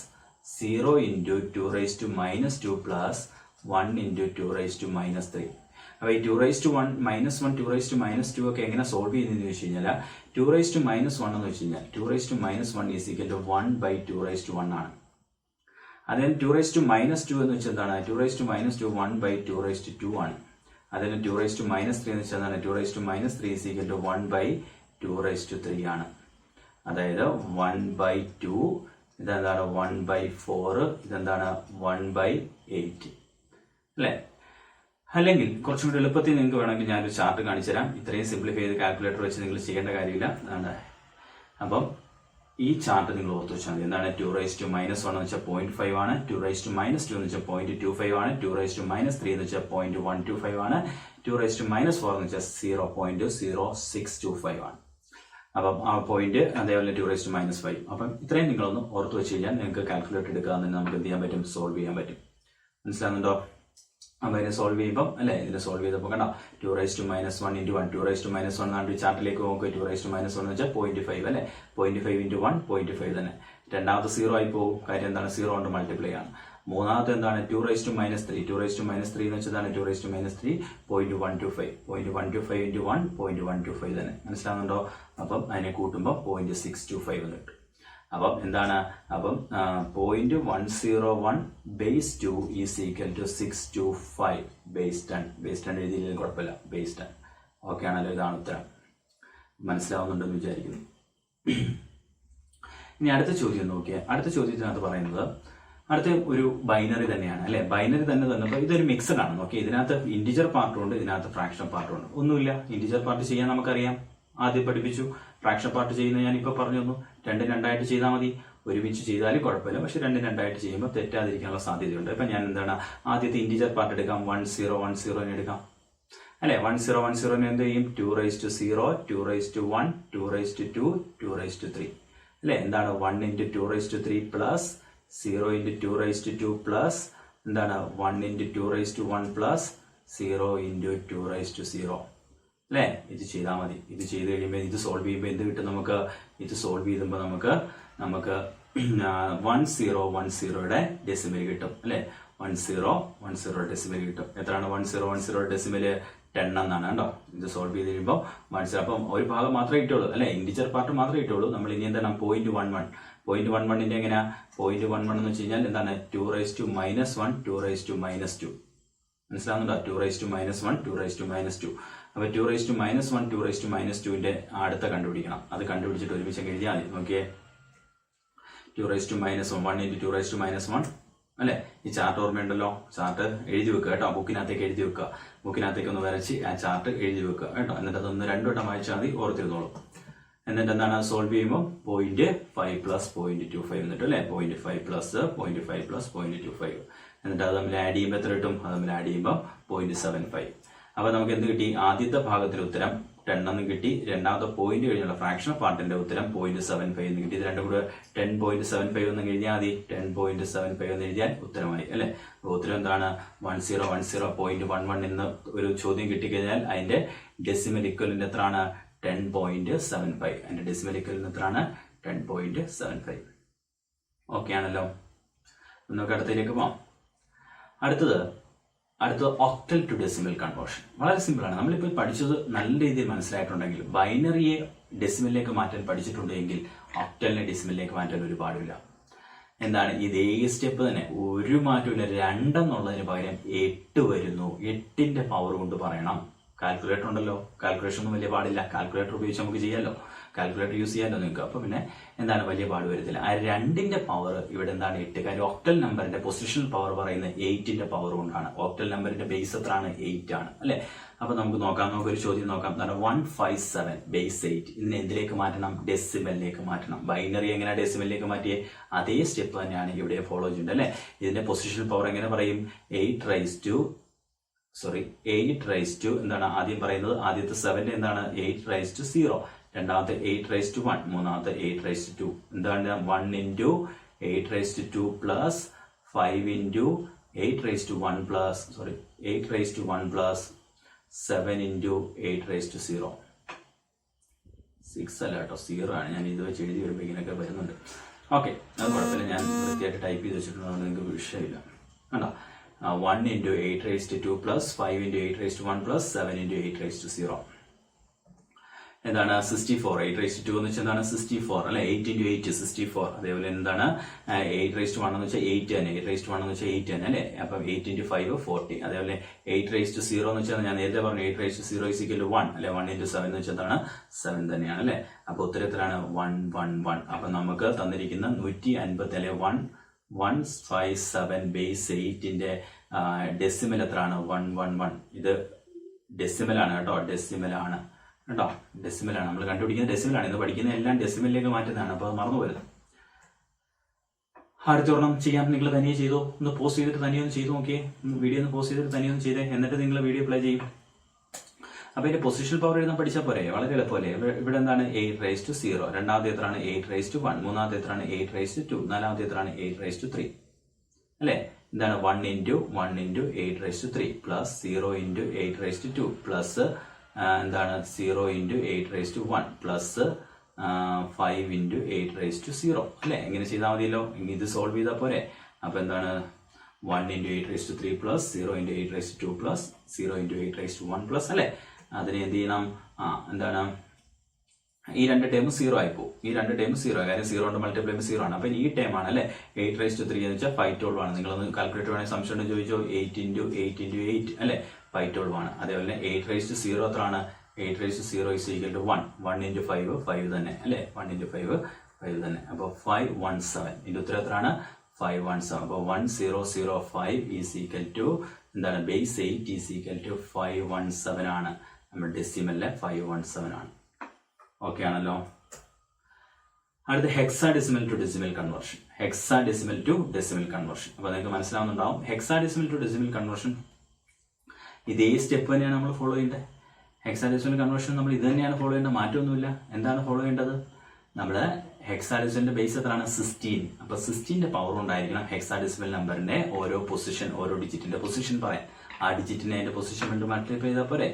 0 × 2⁻−2 പ്ലസ് 1 × 2⁻−3. അപ്പൊ ഈ 2⁻1 -1 2⁻−2 ഒക്കെ എങ്ങനെ സോൾവ് ചെയ്യുന്നതെന്ന് വെച്ച് കഴിഞ്ഞാൽ 2⁻−1 എന്ന് വെച്ച് കഴിഞ്ഞാൽ 2⁻−1 ഈസ് ഈക്വൽ ടു 1/2⁻1 ആണ്. അതിന് 2⁻−2 എന്ന് വെച്ചാൽ എന്താണ്, 2⁻−2 1/2⁻2 ആണ്. അതിന് 2⁻−3 എന്ന് വെച്ചാൽ എന്താണ്, 2⁻−3 ഈസ് ഈക്വൽ ടു 1/2⁻3 ആണ്. അതായത് 1/2, ഇതെന്താണ് 1/4, ഇതെന്താണ് 1/8 അല്ലെ. അല്ലെങ്കിൽ കുറച്ചും കൂടി എളുപ്പത്തിൽ നിങ്ങൾക്ക് വേണമെങ്കിൽ ഞാനൊരു ചാർട്ട് കാണിച്ചു തരാം. ഇത്രയും സിംപ്ലിഫൈ ചെയ്ത് കാൽക്കുലേറ്റർ വെച്ച് നിങ്ങൾ ചെയ്യേണ്ട കാര്യമില്ല. അപ്പം ഈ ചാർട്ട് നിങ്ങൾ ഓർത്ത് വെച്ചാൽ മതി. എന്താണ്, 2⁻−1 എന്ന് വെച്ചാൽ 0.5 ആണ്, 2⁻−2 എന്ന് വെച്ചാൽ 0.25 ആണ്, 2⁻−3 എന്ന് വെച്ചാൽ 0.125 ആണ്, 2⁻−4 എന്ന് വെച്ചാൽ 0.0625 ആണ്. അപ്പം ആ പോയിന്റ് അതേപോലെ 2⁻−5. അപ്പം ഇത്രയും നിങ്ങളൊന്ന് ഓർത്ത് വെച്ച് കഴിഞ്ഞാൽ നിങ്ങൾക്ക് കാൽക്കുലേറ്റർ എടുക്കുക എന്ന് നമുക്ക് എന്ത് ചെയ്യാൻ പറ്റും, സോൾവ് ചെയ്യാൻ പറ്റും. മനസ്സിലാകുന്നുണ്ടോ? അപ്പൊ ഇതിനെ സോൾവ് ചെയ്യുമ്പോൾ അല്ലെ, ഇതിനെ സോൾവ് ചെയ്തപ്പോൾ കണ്ടോ 2⁻−1 × 1 2⁻−1 എന്നാണ് ചാർട്ടിലേക്ക് നോക്കുക. 2⁻−1 എന്ന് വെച്ചാൽ 0.5 അല്ലെ, 0.5 × 1 0.5 തന്നെ. രണ്ടാമത്തെ 0 ആയി പോകും, കാര്യം എന്താണ്, 0 കൊണ്ട് മൾട്ടിപ്ലൈ ആണ്. മൂന്നാമത്തെ എന്താണ്, 2⁻−3 2⁻−3 എന്ന് വെച്ചാൽ 2⁻−3 0.125 0.125 × 1 0.125 തന്നെ. മനസ്സിലാകുന്നുണ്ടോ? അപ്പം അതിനെ കൂട്ടുമ്പോൾ 0.625 എന്ന് കിട്ടും. അപ്പം എന്താണ്, അപ്പം 0.101 base 2 is equal to 625 base 10. base 10 എഴുതിയില്ലെങ്കിൽ കുഴപ്പമില്ല, base 10. ഓക്കെ ആണല്ലോ, ഇതാണ് ഉത്തരം. മനസ്സിലാവുന്നുണ്ടെന്ന് വിചാരിക്കുന്നു. ഇനി അടുത്ത ചോദ്യം നോക്കിയേ. അടുത്ത ചോദ്യത്തിനകത്ത് പറയുന്നത് അടുത്ത ഒരു ബൈനറി തന്നെയാണ് അല്ലെ. ബൈനറി തന്നെ തന്നപ്പോൾ ഇതൊരു മിക്സഡ് ആണ്. നോക്കി, ഇതിനകത്ത് ഇന്റിജർ പാർട്ടും ഉണ്ട്, ഇതിനകത്ത് ഫ്രാക്ഷൻ പാർട്ടും ഉണ്ട്. ഒന്നുമില്ല, ഇന്റിജർ പാർട്ട് ചെയ്യാൻ നമുക്കറിയാം, ആദ്യം പഠിപ്പിച്ചു. ഫ്രാക്ഷൻ പാർട്ട് ചെയ്യുന്നത് ഞാനിപ്പോൾ പറഞ്ഞു തന്നു. രണ്ടും രണ്ടായിട്ട് ചെയ്താൽ മതി. ഒരുമിച്ച് ചെയ്താലും കുഴപ്പമില്ല, പക്ഷെ രണ്ടും രണ്ടായിട്ട് ചെയ്യുമ്പോൾ തെറ്റാതിരിക്കാനുള്ള സാധ്യതയുണ്ട്. ഇപ്പം ഞാൻ എന്താണ്, ആദ്യത്തെ ഇന്റിജർ പാർട്ട് എടുക്കാം, 1010 എടുക്കാം അല്ലെ. 1010 എന്ത് ചെയ്യും, 2 0, 2 1, 2 2, 2 3 അല്ലെ. എന്താണ് 1 × 2 3 0 × 2 2 എന്താണ് 1 × 2 1 0 × 2 0 അല്ലെ. ഇത് ചെയ്താൽ മതി. ഇത് ചെയ്ത് കഴിയുമ്പോൾ ഇത് സോൾവ് ചെയ്യുമ്പോൾ എന്ത് കിട്ടും നമുക്ക്, ഇത് സോൾവ് ചെയ്യുമ്പോൾ നമുക്ക് 1010 ഡെസിമൽ കിട്ടും അല്ലെ. 1010 ഡെസിമൽ കിട്ടും. എത്രയാണ് 1010 ഡെസിമൽ? 10 എന്നാണ് കേട്ടോ. ഇത് സോൾവ് ചെയ്ത് കഴിയുമ്പോൾ അപ്പം ഒരു ഭാഗം മാത്രമേ കിട്ടുള്ളൂ അല്ലെ, ഇന്റിജർ പാർട്ട് മാത്രമേ കിട്ടുള്ളൂ. നമ്മൾ ഇനി എന്താണ് 0.11 0.11 എങ്ങനെയാ 0.11 എന്ന് വെച്ച് കഴിഞ്ഞാൽ എന്താണ് 2 raised to -1 2 raised to -2 മനസ്സിലാവുന്നുണ്ടോ? 2 raised to -1 2 raised to -2. അപ്പൊ 2 raised to -1 2 raised to -2ന്റെ അടുത്ത കണ്ടുപിടിക്കണം. അത് കണ്ടുപിടിച്ചിട്ട് ഒരുമിച്ച് എഴുതിയാൽ മതി. നോക്കിയേ, 2 raised to -1 1 × 2 raised to -1 അല്ലെ. ഈ ചാർട്ട് ഓർമ്മയുണ്ടല്ലോ, ചാർട്ട് എഴുതി വെക്കുക കേട്ടോ. ബുക്കിനകത്തേക്ക് എഴുതി വെക്കുക, ബുക്കിനകത്തേക്ക് ഒന്ന് വരച്ച് ആ ചാർട്ട് എഴുതി വെക്കുക കേട്ടോ. എന്നിട്ട് അതൊന്ന് 2 വട്ടം വായിച്ചാൽ മതി, ഓർത്തിരുന്നോളൂ. എന്നിട്ട് എന്താണ് സോൾവ് ചെയ്യുമ്പോൾ 0.5 + 0.25 എന്നിട്ട് അല്ലെ, 0.5 + 0.5 + 0.25 എന്നിട്ട് അത് തമ്മിൽ ആഡ് ചെയ്യുമ്പോൾ എത്ര കിട്ടും? അത് തമ്മിൽ ആഡ് ചെയ്യുമ്പോൾ 0.75. അപ്പൊ നമുക്ക് എന്ത് കിട്ടി? ആദ്യത്തെ ഭാഗത്തിന്റെ ഉത്തരം 10 എന്ന് കിട്ടി. രണ്ടാമത്തെ പോയിന്റ് കഴിഞ്ഞുള്ള ഫ്രാക്ഷൻ പാർട്ടിന്റെ ഉത്തരം 0.75 എന്ന് കിട്ടി. ഇത് രണ്ടും കൂടെ 10.75 എന്ന് എഴുതിയാൽ മതി. 10.75 എന്ന് എഴുതിയാൽ ഉത്തരമായി അല്ലെ. ഉത്തരം എന്താണ്? 1010.11 എന്ന് ഒരു ചോദ്യം കിട്ടിക്കഴിഞ്ഞാൽ അതിന്റെ ഡെസിമൽ ഇക്വലന്റ് എത്രയാണ്? 10.75. അതിന്റെ ഡെസിമൽ ഇക്വലന്റ് എത്രയാണ്? 10.75. ഓക്കെ ആണല്ലോ. നമുക്ക് അടുത്തതിലേക്ക് പോവാം. അടുത്തത് ഒക്ടൽ ടു ഡെസിമൽ കൺവേർഷൻ. വളരെ സിമ്പിൾ ആണ്. നമ്മളിപ്പോൾ പഠിച്ചത് നല്ല രീതിയിൽ മനസ്സിലായിട്ടുണ്ടെങ്കിൽ, ബൈനറിയെ ഡെസിമലിലേക്ക് മാറ്റാൻ പഠിച്ചിട്ടുണ്ടെങ്കിൽ ഒക്ടലിനെ ഡെസിമലിലേക്ക് മാറ്റാൻ ഒരു പാടില്ല. എന്താണ് ഇതേ സ്റ്റെപ്പ് തന്നെ, ഒരു മാറ്റമില്ല. 2 എന്നുള്ളതിന് പകരം 8 വരുന്നു. 8ന്റെ പവർ കൊണ്ട് പറയണം. കാൽക്കുലേറ്റർ ഉണ്ടല്ലോ, കാൽക്കുലേഷൻ ഒന്നും വലിയ പാടില്ല. കാൽക്കുലേറ്റർ ഉപയോഗിച്ച് നമുക്ക് ചെയ്യാമല്ലോ, കാൽക്കുലേറ്റർ യൂസ് ചെയ്യാമല്ലോ നിങ്ങൾക്ക്. അപ്പൊ പിന്നെ എന്താണ് വലിയ പാട് വരത്തില്ല. ആ 2ന്റെ പവർ ഇവിടെ എന്താണ് 8. കാര്യം ഒക്ടൽ നമ്പറിന്റെ പൊസിഷണൽ പവർ പറയുന്നത് 8ന്റെ പവർ കൊണ്ടാണ്. ഒക്ടൽ നമ്പറിന്റെ ബേസ് എത്രയാണ്? 8 ആണ് അല്ലെ. അപ്പൊ നമുക്ക് നോക്കാം, നമുക്കൊരു ചോദ്യം നോക്കാം. 157 ബേസ് 8 ഇതിനെ എന്തിലേക്ക് മാറ്റണം? ഡെസിമലിലേക്ക് മാറ്റണം. ബൈനറി എങ്ങനെ ഡെസിമലിലേക്ക് മാറ്റിയേ? അതേ സ്റ്റെപ്പ് തന്നെയാണ് ഇവിടെ ഫോളോ ചെയ്യുന്നത് അല്ലെ. ഇതിന്റെ പൊസിഷണൽ പവർ എങ്ങനെ പറയും? 8 raised to എന്താണ് ആദ്യം പറയുന്നത്? ആദ്യത്തെ 7 എന്താണ്? 8 raised to 0. രണ്ടാമത്തെ 8 raised to 1. മൂന്നാമത്തെ 8 raised to 2. എന്താണ്? 1 × 8 raised to 2 + 5 × 8 raised to 1 8 raised to 1 + 7 × 8 raised to 0. 6 അല്ല കേട്ടോ, 0 ആണ്. ഞാൻ ഇത് വെച്ച് എഴുതി വരുമ്പോൾ ഇങ്ങനെയൊക്കെ വരുന്നുണ്ട്. ഓക്കെ, അത് കുഴപ്പമില്ല. ഞാൻ വൃത്തിയായിട്ട് ടൈപ്പ് ചെയ്ത് വെച്ചിട്ടുണ്ടെങ്കിൽ നിങ്ങൾക്ക് വിഷയമില്ല. കണ്ടോ? 1 × 8 raised to 2 + 5 × 8 raised to 1 + 7 × 8 raised to 0. എന്താണ് 64? 8 raised to 2 എന്ന് വെച്ചാൽ എന്താണ്? 64 അല്ലെ. 8 × 8 64. അതേപോലെ എന്താണ് 8 raised to 1 എന്ന് വെച്ചാൽ 8 തന്നെ. 8 raised to 1 എന്ന് വെച്ചാൽ 8 തന്നെ അല്ലെ. അപ്പം 8 × 5 40. അതേപോലെ 8 raised to 0 എന്ന് വെച്ചാൽ ഞാൻ നേരത്തെ പറഞ്ഞു 8 raised to 0 = 1 അല്ലെ. 1 × 7 എന്ന് വെച്ചാൽ എന്താണ്? 7 തന്നെയാണ് അല്ലെ. അപ്പൊ ഉത്തരത്തിലാണ് 111. അപ്പൊ നമുക്ക് തന്നിരിക്കുന്ന 150 അല്ലെ 157 ബേസ് 8ന്റെ ഡെസിമൽ എത്രയാണ്? 111. ഇത് ഡെസിമലാണ് കേട്ടോ, ഡെസിമലാണ് കേട്ടോ, ഡെസിമലാണ്. നമ്മൾ കണ്ടുപിടിക്കുന്ന ഡെസിമലാണ്. ഇത് പഠിക്കുന്ന എല്ലാം ഡെസിമലിലേക്ക് മാറ്റുന്നതാണ്. അപ്പൊ അത് മറന്നു വരുന്നത്. അടുത്തൊരെണ്ണം ചെയ്യാൻ നിങ്ങൾ തനിയെ ചെയ്തോ. ഒന്ന് പോസ്റ്റ് ചെയ്തിട്ട് തനിയെ ഒന്ന് ചെയ്തു നോക്കിയേ. വീഡിയോ ഒന്ന് പോസ്റ്റ് ചെയ്തിട്ട് തനിയെ ഒന്ന് ചെയ്തേ. എന്നിട്ട് നിങ്ങൾ വീഡിയോ പ്ലേ ചെയ്യും. അപ്പൊ ഇതിന്റെ പൊസിഷണൽ പവർ എഴുതാൻ പഠിച്ചാൽ പോരെ, വളരെ എളുപ്പമല്ലേ. ഇവിടെ എന്താണ്? 8 raised to 0. രണ്ടാമത്തെ എത്രയാണ്? 8 raised to 1. മൂന്നാമത്തെ എത്രയാണ്? 8 raised to 2. നാലാമത്തെ എത്രയാണ്? 8 raised to 3 അല്ലെ. എന്താണ്? 1 × 8 raised to 3 + 0 × 8 raised to 2 + എന്താണ് 0 × 8 raised to 1 + 5 × 8 raised to 0 അല്ലെ. എങ്ങനെ ചെയ്താൽ മതിയല്ലോ. ഇത് സോൾവ് ചെയ്താൽ പോരെ. അപ്പൊ എന്താണ് 1 × 8 raised to 3 + 0 × 8 raised to 2 + 0 × 8 raised to 1 അല്ലെ. അതിനെ എന്ത് ചെയ്യണം? എന്താണ് ഈ രണ്ട് ടേം 0 ആയിപ്പോ. ഈ രണ്ട് ടേം 0, കാര്യം 0 കൊണ്ട് മൾട്ടിപ്ലൈ ചെയ്യുമ്പോൾ 0 ആണ്. അപ്പൊ ഈ ടേം ആണ് അല്ലെ 8⁻³ എന്ന് വെച്ചാൽ 512 ആണ്. നിങ്ങളൊന്ന് കാൽക്കുലേറ്റർ വേണമെങ്കിൽ സംശയം ഉണ്ടെങ്കിൽ ചോദിച്ചോ. 8 × 8 × 8 അല്ലെ 512 ആണ്. അതേപോലെ 8⁻0 എത്രയാണ്? 8⁻0 is equal to 1. 1 × 5 5 തന്നെ അല്ലെ 1 × 5 5 തന്നെ. അപ്പൊ 517 ഇതിന്റെ ഉത്തരം എത്രയാണ്? 517. അപ്പൊ 1005 ഈസ് ഈക്വൽ ടു എന്താണ്? ബേസ് 8 ഈസ് ഈക്വൽ ടു 517 ആണ്. നമ്മുടെ ഡെസിമലിലെ 517 ആണ്. ഓക്കെ ആണല്ലോ. അടുത്ത hexadecimal to decimal conversion. Hexadecimal to decimal conversion. അപ്പൊ നിങ്ങൾക്ക് മനസ്സിലാവുന്നുണ്ടാവും. ഹെക്സാഡെസിമൽ ടു ഡെസിമൽ കൺവേർഷൻ ഇതേ സ്റ്റെപ്പ് തന്നെയാണ് നമ്മൾ ഫോളോ ചെയ്യേണ്ടത്. ഹെക്സാഡെസിമൽ കൺവേർഷൻ നമ്മൾ ഇത് തന്നെയാണ് ഫോളോ ചെയ്യേണ്ടത്, മാറ്റമൊന്നുമില്ല. എന്താണ് ഫോളോ ചെയ്യേണ്ടത്? നമ്മുടെ ഹെക്സാഡെസിമലിന്റെ ബേസ് എത്രയാണ്? 16. അപ്പൊ 16ന്റെ പവർ ഉണ്ടായിരിക്കണം ഹെക്സാഡെസിമൽ നമ്പറിന്റെ ഓരോ പൊസിഷൻ, ഓരോ ഡിജിറ്റിന്റെ പൊസിഷൻ പറയാൻ. ആ ഡിജിറ്റിനെ അതിന്റെ പൊസിഷൻ കൊണ്ട് മൾട്ടിപ്ലൈ ചെയ്താൽ പോരെ.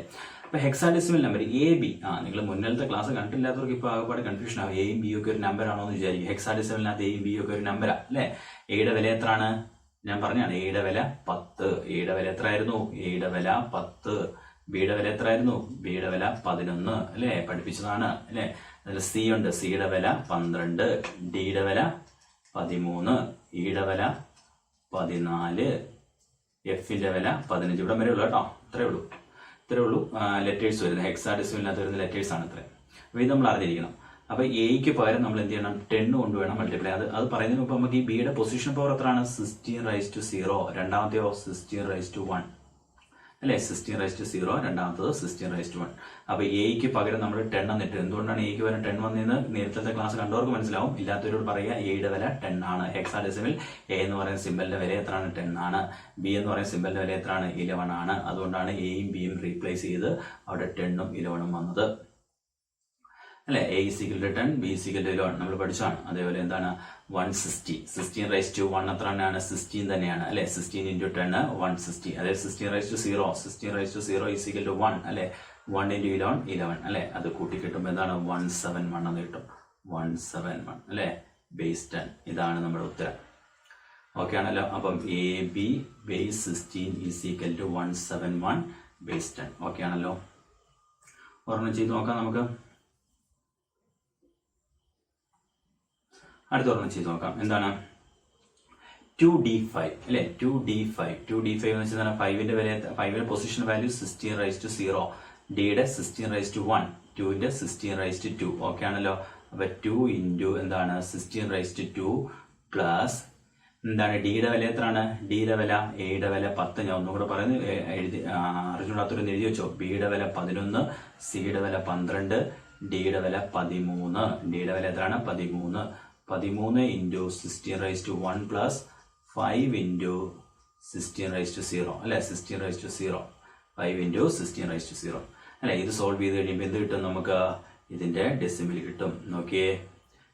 അപ്പൊ ഹെക്സാഡെസിമൽ നമ്പർ AB, നിങ്ങൾ മുന്നിലത്തെ ക്ലാസ് കണ്ടില്ലാത്തവർക്ക് ഇപ്പൊ ആകെപ്പാട് കൺഫ്യൂഷൻ ആവും. എയും ബിയും ഒക്കെ ഒരു നമ്പർ ആണോ എന്ന് വിചാരിക്കും. ഹെക്സാഡെസിമലിനകത്ത് എയും ബിയും ഒക്കെ ഒരു നമ്പറാ അല്ലെ. എയുടെ വില എത്രയാണ്? ഞാൻ പറഞ്ഞാണ് എയുടെ വില 10. എയുടെ വില എത്രയായിരുന്നു? എയുടെ വില 10. ബിയുടെ വില എത്രയായിരുന്നു? ബിയുടെ വില 11 അല്ലെ, പഠിപ്പിച്ചതാണ് അല്ലെ. അതിൽ സി ഉണ്ട്, സിയുടെ വില 12, ഡിയുടെ വില 13, ഇയുടെ വില 14, എഫിന്റെ വില 15. ഇവിടെ വരെ ഉള്ളു കേട്ടോ. ഇത്രേ ഉള്ളൂ ലെറ്റേഴ്സ് വരുന്നത്. ഹെക്സാഡെസിമലിനകത്ത് വരുന്ന ലെറ്റേഴ്സ് ആണ് ഇത്രയും. അപ്പൊ ഇത് നമ്മൾ അറിഞ്ഞിരിക്കണം. അപ്പൊ എയ്ക്ക് പകരം നമ്മൾ എന്ത് ചെയ്യണം? 10 കൊണ്ട് വേണം മൾട്ടിപ്ലൈ. അത് പറയുന്നതിന് മുമ്പ് നമുക്ക് ഈ ബിയുടെ പൊസിഷൻ പവർ എത്രയാണ്? 16⁻0. രണ്ടാമത്തെയോ 16⁻1 അല്ലെ. 16⁻0, രണ്ടാമത്തത് 16⁻1. അപ്പൊ എയ്ക്ക് പകരം നമ്മൾ 10 എന്നിട്ട്, എന്തുകൊണ്ടാണ് എയ്ക്ക് പകരം 10 വന്നതെന്ന് നേരത്തെ ക്ലാസ് കണ്ടവർക്ക് മനസ്സിലാവും. ഇല്ലാത്തവരോട് പറയുക എയുടെ വില 10 ആണ്. ഹെക്സാഡെസിമൽ എ എന്ന് പറയുന്ന സിമ്പലിന്റെ വില എത്രയാണ്? 10 ആണ്. ബി എന്ന് പറയുന്ന സിമ്പലിന്റെ വില എത്രയാണ്? 11 ആണ്. അതുകൊണ്ടാണ് എയും ബിയും റീപ്ലേസ് ചെയ്ത് അവിടെ 10ഉം 11ഉം വന്നത് അല്ലെ. A is equal to 10, B is equal to 11 നമ്മൾ പഠിച്ചാണ്. അതേപോലെ എന്താണ്? 160. 16⁻1 എത്ര തന്നെയാണ്? 16 തന്നെയാണ് അല്ലെ. 16 × 10 160. അതായത് 16⁻0 16⁻0 is equal to 1 അല്ലെ. 1 × 11 11 അല്ലെ. അത് കൂട്ടി കിട്ടുമ്പോൾ എന്താണ്? 171 എന്ന് കിട്ടും. 171 അല്ലെ. ബേസ് 10. ഇതാണ് നമ്മുടെ ഉത്തരം. ഓക്കെ ആണല്ലോ. അപ്പം AB base 16 is equal to 171 base 10. Okay ആണല്ലോ. ഒരെണ്ണം ചെയ്ത് നോക്കാം നമുക്ക്. അടുത്ത ഒരെണ്ണം ചെയ്ത് നോക്കാം. എന്താണ്? 2D5 അല്ലെ. 2D5 എന്ന് വെച്ചാൽ 5ന്റെ വില, 5ന്റെ പൊസിഷൻ വാല്യൂ 16⁻0, ഡിയുടെ 16⁻1, 2ന്റെ 16⁻2. ഓക്കെ ആണല്ലോ. അപ്പൊ 2 × എന്താണ്? 16⁻2 പ്ലസ് എന്താണ്? ഡിയുടെ വില എത്രയാണ്? ഡിയുടെ വില, എയുടെ വില 10. ഞാൻ ഒന്നും കൂടെ പറയുന്നത് അറിഞ്ഞൂടാത്തൊരു എഴുതി വെച്ചോ. ബിയുടെ വില 11, സിയുടെ വില 12, ഡിയുടെ വില 13. ഡിയുടെ വില എത്രയാണ്? 13. 13 × 16⁻1 പ്ലസ് 5 × 16⁻0 അല്ലെ. 16⁻0, 5 × 16⁻0 അല്ലെ. ഇത് സോൾവ് ചെയ്ത് കഴിയുമ്പോൾ എന്ത് കിട്ടും നമുക്ക്? ഇതിന്റെ ഡെസിമൽ കിട്ടും. നോക്കിയേ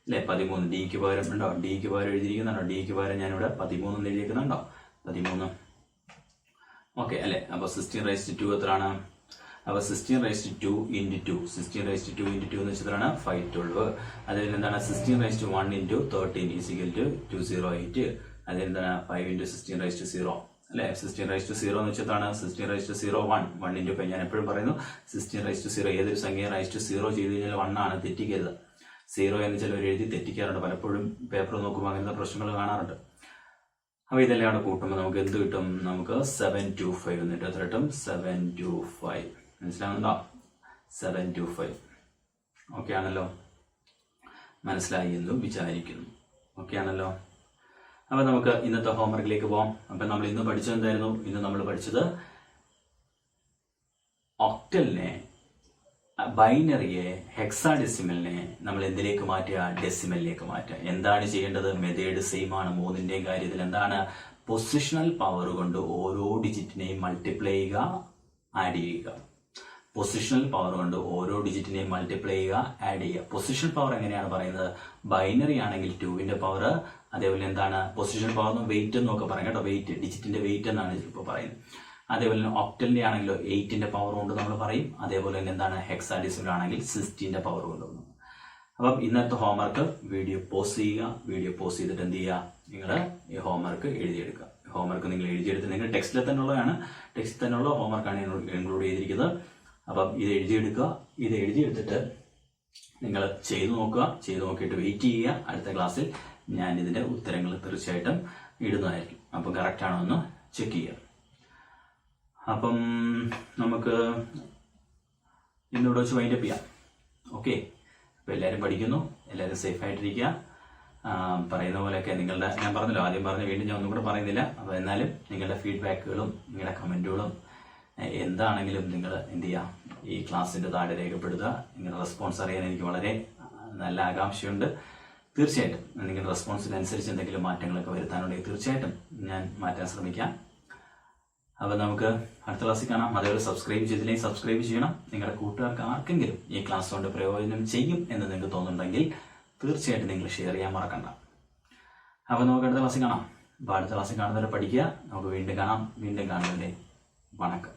അല്ലെ. 13 ഡിക്ക് പകരം ഉണ്ടോ? ഡിക്ക് പകരം എഴുതിയിരിക്കുന്നുണ്ടോ? ഡിക്ക് പകരം ഞാനിവിടെ 13 എഴുതിയിരിക്കുന്നുണ്ടോ? 13. ഓക്കെ അല്ലെ. അപ്പൊ 16⁻2 എത്രയാണ്? അപ്പൊ 16⁻2 × 2, 16⁻2 × 2 എന്ന് വെച്ചാൽ 512. അതിൽ എന്താണ്? 16⁻1 × 13 is equal to 208. അതിൽ എന്താണ്? 5 × 16⁻0 അല്ലെ. 16⁻0 എന്ന് വെച്ചാൽ 16⁻0 1 × 5. ഞാൻ എപ്പോഴും പറയുന്നു 16⁻0 ഏതൊരു സംഖ്യ ⁻0 ചെയ്ത് കഴിഞ്ഞാൽ 1 ആണ്, തെറ്റിക്കരുത്. 0 എന്ന് ചിലവർ എഴുതി തെറ്റിക്കാറുണ്ട്. പലപ്പോഴും പേപ്പർ നോക്കുമ്പോൾ അങ്ങനത്തെ പ്രശ്നങ്ങൾ കാണാറുണ്ട്. അപ്പൊ ഇതെല്ലാം അവിടെ കൂട്ടുമ്പോൾ നമുക്ക് എന്ത് കിട്ടും? നമുക്ക് 725 എന്നിട്ട് എത്ര കിട്ടും? 725. മനസ്സിലാവുന്നുണ്ടോ? 725. ഓക്കെ ആണല്ലോ. മനസ്സിലായി എന്ന് വിചാരിക്കുന്നു. ഓക്കെ ആണല്ലോ. അപ്പൊ നമുക്ക് ഇന്നത്തെ ഹോംവർക്കിലേക്ക് പോവാം. അപ്പൊ നമ്മൾ ഇന്ന് പഠിച്ചത് എന്തായിരുന്നു? ഇന്ന് നമ്മൾ പഠിച്ചത് ഒക്ടലിനെ, ബൈനറിയെ, ഹെക്സാഡെസിമലിനെ നമ്മൾ എന്തിലേക്ക് മാറ്റുക? ഡെസിമലിലേക്ക് മാറ്റുക. എന്താണ് ചെയ്യേണ്ടത്? മെത്തേഡ് സെയിം ആണ് മൂന്നിന്റെയും കാര്യത്തിൽ. എന്താണ്? പൊസിഷണൽ പവർ കൊണ്ട് ഓരോ ഡിജിറ്റിനെയും മൾട്ടിപ്ലൈ ചെയ്യുക, ആഡ് ചെയ്യുക. പൊസിഷണൽ പവർ കൊണ്ട് ഓരോ ഡിജിറ്റിനെയും മൾട്ടിപ്ലൈ ചെയ്യുക, ആഡ് ചെയ്യുക. പൊസിഷൻ പവർ എങ്ങനെയാണ് പറയുന്നത്? ബൈനറി ആണെങ്കിൽ 2ന്റെ പവർ, അതേപോലെ എന്താണ്? പൊസിഷൻ പവർ വെയിറ്റ് എന്നൊക്കെ പറയും കേട്ടോ. വെയിറ്റ്, ഡിജിറ്റിന്റെ വെയിറ്റ് എന്നാണ് ഇപ്പോൾ പറയുന്നത്. അതേപോലെ തന്നെ ഒക്ടലിന്റെ ആണെങ്കിലോ 8ന്റെ പവർ കൊണ്ട് നമ്മൾ പറയും. അതേപോലെ തന്നെ എന്താണ്? ഹെക്സാഡെസിമൽ ആണെങ്കിൽ 16ന്റെ പവർ കൊണ്ട്. അപ്പം ഇന്നത്തെ ഹോംവർക്ക് വീഡിയോ പോസ് ചെയ്യുക. വീഡിയോ പോസ് ചെയ്തിട്ട് എന്ത് ചെയ്യുക? നിങ്ങൾ ഈ ഹോംവർക്ക് എഴുതിയെടുക്കുക. ഹോംവർക്ക് നിങ്ങൾ എഴുതിയെടുത്ത് നിങ്ങൾ ടെക്സ്റ്റിൽ തന്നെ ഉള്ളതാണ്. ടെക്സ്റ്റിൽ തന്നെയുള്ള ഹോംവർക്കാണ് ഇൻക്ലൂഡ് ചെയ്തിരിക്കുന്നത്. അപ്പം ഇത് എഴുതിയെടുക്കുക. ഇത് എഴുതിയെടുത്തിട്ട് നിങ്ങൾ ചെയ്തു നോക്കുക. ചെയ്തു നോക്കിയിട്ട് വെയിറ്റ് ചെയ്യുക. അടുത്ത ക്ലാസ്സിൽ ഞാൻ ഇതിന്റെ ഉത്തരങ്ങൾ തീർച്ചയായിട്ടും ഇടുന്നതായിരിക്കും. അപ്പം കറക്റ്റ് ആണോ എന്ന് ചെക്ക് ചെയ്യുക. അപ്പം നമുക്ക് ഇന്നിവിടെ വെച്ച് വൈൻഡപ്പ് ചെയ്യാം. ഓക്കെ, അപ്പോൾ എല്ലാവരും പഠിക്കുന്നു, എല്ലാവരും സേഫായിട്ടിരിക്കുക. പറയുന്ന പോലെയൊക്കെ നിങ്ങളുടെ, ഞാൻ പറഞ്ഞല്ലോ ആദ്യം പറഞ്ഞ് വീണ്ടും ഞാൻ ഒന്നും കൂടെ പറയുന്നില്ല. അപ്പോൾ എന്നാലും നിങ്ങളുടെ ഫീഡ്ബാക്കുകളും നിങ്ങളുടെ കമൻറ്റുകളും എന്താണെങ്കിലും നിങ്ങൾ എന്ത് ചെയ്യുക, ഈ ക്ലാസ്സിൻ്റെ താഴെ രേഖപ്പെടുത്തുക. നിങ്ങളുടെ റെസ്പോൺസ് അറിയാൻ എനിക്ക് വളരെ നല്ല ആകാംക്ഷയുണ്ട്. തീർച്ചയായിട്ടും നിങ്ങളുടെ റെസ്പോൺസിനനുസരിച്ച് എന്തെങ്കിലും മാറ്റങ്ങളൊക്കെ വരുത്താനുണ്ടെങ്കിൽ തീർച്ചയായിട്ടും ഞാൻ മാറ്റാൻ ശ്രമിക്കാം. അപ്പോൾ നമുക്ക് അടുത്ത ക്ലാസ്സിൽ കാണാം. അതേപോലെ സബ്സ്ക്രൈബ് ചെയ്തില്ലെങ്കിൽ സബ്സ്ക്രൈബ് ചെയ്യണം. നിങ്ങളുടെ കൂട്ടുകാർക്ക് ആർക്കെങ്കിലും ഈ ക്ലാസ് കൊണ്ട് പ്രയോജനം ചെയ്യും എന്ന് നിങ്ങൾക്ക് തോന്നുന്നുണ്ടെങ്കിൽ തീർച്ചയായിട്ടും നിങ്ങൾ ഷെയർ ചെയ്യാൻ മറക്കണ്ട. അപ്പോൾ നമുക്ക് അടുത്ത ക്ലാസ്സിൽ കാണാം. അപ്പോൾ അടുത്ത ക്ലാസ്സിൽ കാണുന്നവരെ പഠിക്കുക. നമുക്ക് വീണ്ടും കാണാം. വീണ്ടും കാണുന്നവരെ വണക്കം.